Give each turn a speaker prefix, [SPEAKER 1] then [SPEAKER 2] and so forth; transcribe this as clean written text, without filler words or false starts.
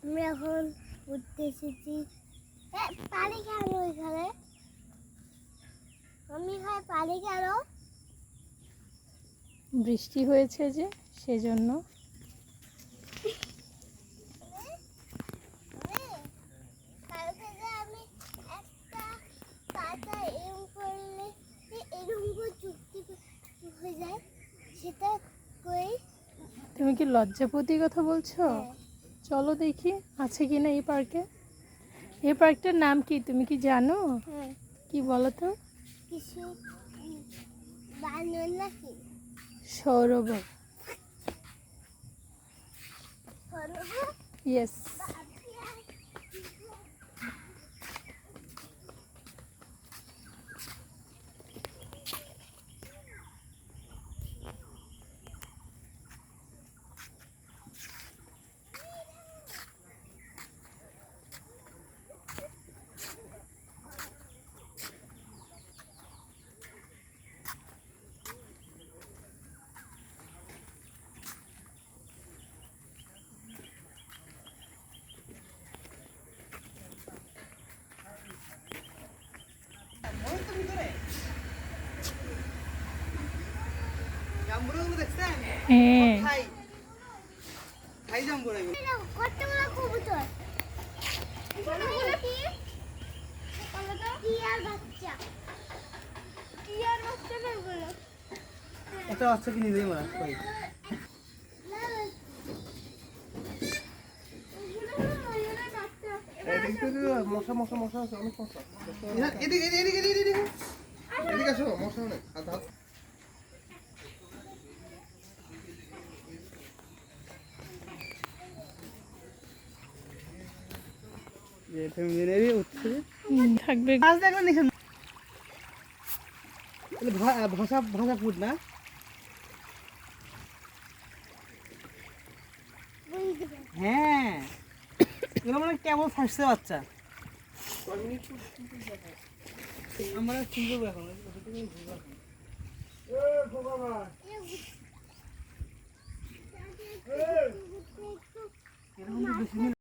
[SPEAKER 1] আমি এখন ঘুরতে এসেছি। পানি কেন এখানে? আমি এখানে পানি কেন?
[SPEAKER 2] বৃষ্টি হয়েছে যে সেজন্য।
[SPEAKER 1] কালকে যে আমি একটা পাতা এরকম করলে এরকম করে চুক্তি হয়ে যায়, সেটা কই?
[SPEAKER 2] তুমি কি লজ্জাপতির কথা বলছো?
[SPEAKER 1] হ্যাঁ।
[SPEAKER 2] চলো দেখি আছে কিনা এই পার্কে। এই পার্কটার নাম কি তুমি কি জানো?
[SPEAKER 1] হ্যাঁ।
[SPEAKER 2] কি বলো তো?
[SPEAKER 1] কিছু বানর নাকি?
[SPEAKER 2] সৌরভ। ইয়েস। হ্যাঁ।
[SPEAKER 1] কতগুলো কবুতর, টিয়ার বাচ্চা, টিয়ার বাচ্চা না ওগুলো।
[SPEAKER 3] একটা বাচ্চা কিনে দিই মারা কই এদিকে মশা মশা মশা আছে অনেক মশা এদিকে এদিকে এদিকে এদিকে এদিকে আসো মশা অনেক হাত হাত ये फैमिली ने भी উঠছে
[SPEAKER 2] থাকবে।
[SPEAKER 3] আজ দেখো নিছেন ভাষা ভাষা ফুড না হ্যাঁ এগুলো মানে কেবল ফার্স্টে বাচ্চা আমরা শুনবো এখন এ ভগবান এরকম বেশি